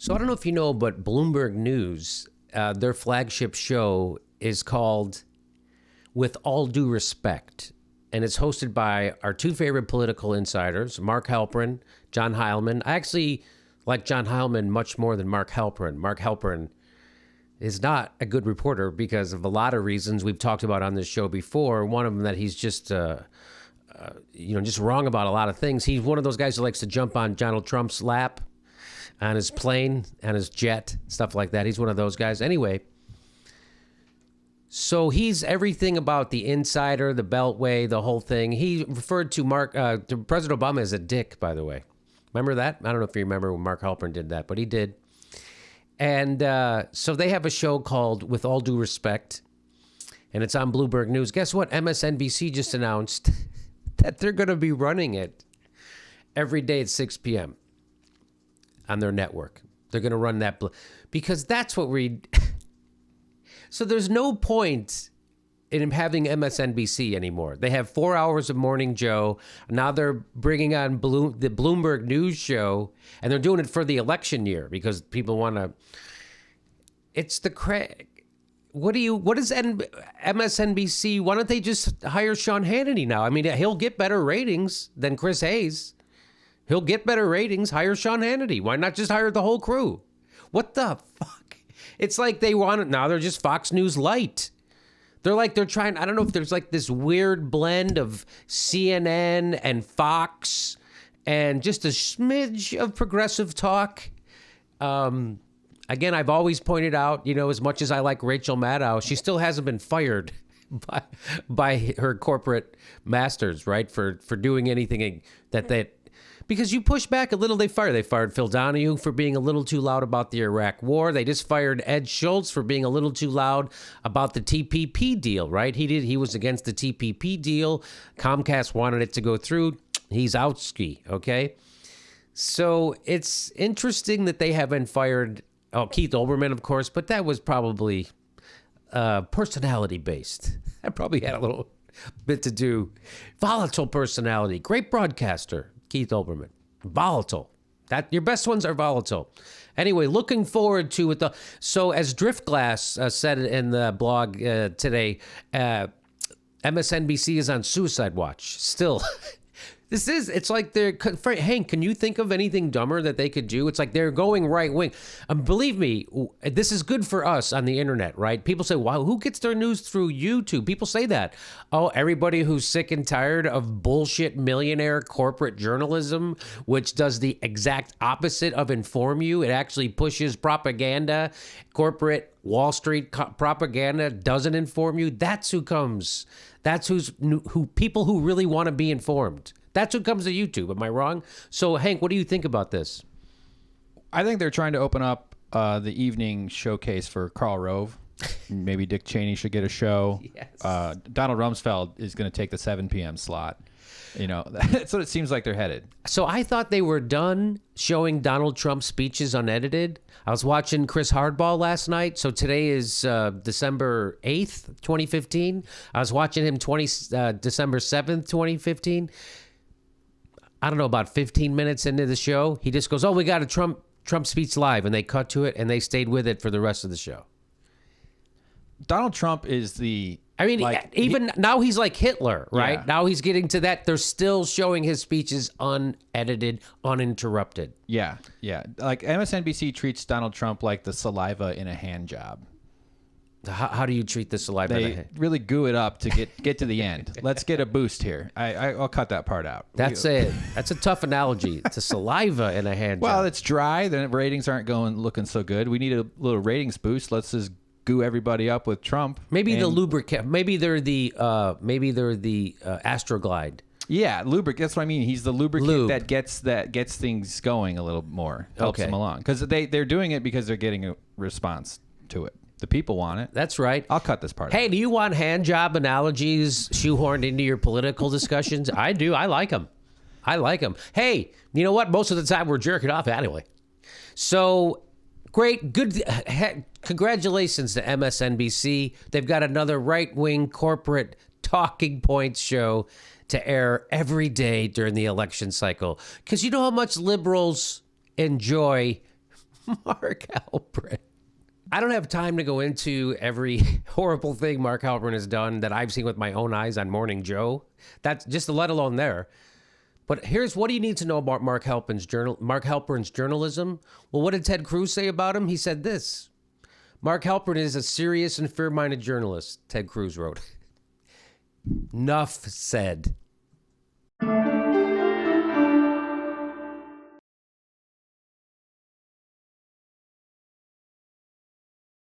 So I don't know if you know, but Bloomberg News, their flagship show is called With All Due Respect. And it's hosted by our two favorite political insiders, Mark Halperin, John Heilemann. I actually like John Heilemann much more than Mark Halperin. Mark Halperin is not a good reporter because of a lot of reasons we've talked about on this show before. One of them that he's just, just wrong about a lot of things. He's one of those guys who likes to jump on Donald Trump's lap, on his plane, on his jet, stuff like that. He's one of those guys. Anyway, so he's everything about the insider, the beltway, the whole thing. He referred to President Obama as a dick, by the way. Remember that? I don't know if you remember when Mark Halperin did that, but he did. And so they have a show called With All Due Respect, and it's on Bloomberg News. Guess what? MSNBC just announced that they're going to be running it every day at 6 p.m. on their network. They're going to run that because that's what we... So there's no point in him having MSNBC anymore. They have 4 hours of Morning Joe. Now they're bringing on the Bloomberg News show, and they're doing it for the election year because people want to... It's the... What is MSNBC? Why don't they just hire Sean Hannity now? I mean, he'll get better ratings than Chris Hayes. He'll get better ratings. Hire Sean Hannity. Why not just hire the whole crew? What the fuck? It's like they want it now. They're just Fox News Light. They're trying. I don't know if there's like this weird blend of CNN and Fox and just a smidge of progressive talk. Again, I've always pointed out, as much as I like Rachel Maddow, she still hasn't been fired by her corporate masters, right? For doing anything because you push back a little, they fire. They fired Phil Donahue for being a little too loud about the Iraq war. They just fired Ed Schultz for being a little too loud about the TPP deal, right? He was against the TPP deal. Comcast wanted it to go through. He's out ski, okay? So it's interesting that they haven't fired Keith Olbermann, of course, but that was probably personality-based. That probably had a little bit to do. Volatile personality. Great broadcaster. Keith Olbermann. Volatile. Your best ones are volatile. Anyway, looking forward to it. So as Driftglass said in the blog today, MSNBC is on suicide watch still. It's like Hank, can you think of anything dumber that they could do? It's like they're going right wing. Believe me, this is good for us on the internet, right? People say, wow, who gets their news through YouTube? People say that. Oh, everybody who's sick and tired of bullshit millionaire corporate journalism, which does the exact opposite of inform you. It actually pushes propaganda. Corporate Wall Street propaganda doesn't inform you. That's who comes. That's who people who really want to be informed. That's what comes to YouTube. Am I wrong? So, Hank, what do you think about this? I think they're trying to open up the evening showcase for Karl Rove. Maybe Dick Cheney should get a show. Yes. Donald Rumsfeld is going to take the 7 p.m. slot. That's what it seems like they're headed. So I thought they were done showing Donald Trump's speeches unedited. I was watching Chris Hardball last night. So today is December 8th, 2015. I was watching him December 7th, 2015. I don't know, about 15 minutes into the show, he just goes, oh, we got a Trump speech live. And they cut to it, and they stayed with it for the rest of the show. Donald Trump is the... I mean, now he's like Hitler, right? Yeah. Now he's getting to that. They're still showing his speeches unedited, uninterrupted. Yeah. Like MSNBC treats Donald Trump like the saliva in a hand job. How do you treat the saliva? They really goo it up to get to the end. Let's get a boost here. I'll cut that part out. That's a tough analogy. It's a saliva in a hand. Well, job. It's dry. The ratings aren't looking so good. We need a little ratings boost. Let's just goo everybody up with Trump. Maybe the lubricant. Maybe they're the Astroglide. Yeah, lubricant. That's what I mean. He's the lubricant that gets things going a little more. Helps them along because they're doing it because they're getting a response to it. The people want it. That's right. I'll cut this part Hey, out. do you want hand job analogies shoehorned into your political discussions? I do. I like them. Hey, you know what? Most of the time we're jerking off anyway. So, great. Good. Congratulations to MSNBC. They've got another right-wing corporate talking points show to air every day during the election cycle. Because you know how much liberals enjoy Mark Halperin. I don't have time to go into every horrible thing Mark Halperin has done that I've seen with my own eyes on Morning Joe. That's just let alone there. But here's what do you need to know about Mark Halperin's journalism? Well, what did Ted Cruz say about him? He said this. Mark Halperin is a serious and fair-minded journalist, Ted Cruz wrote. Nuff said.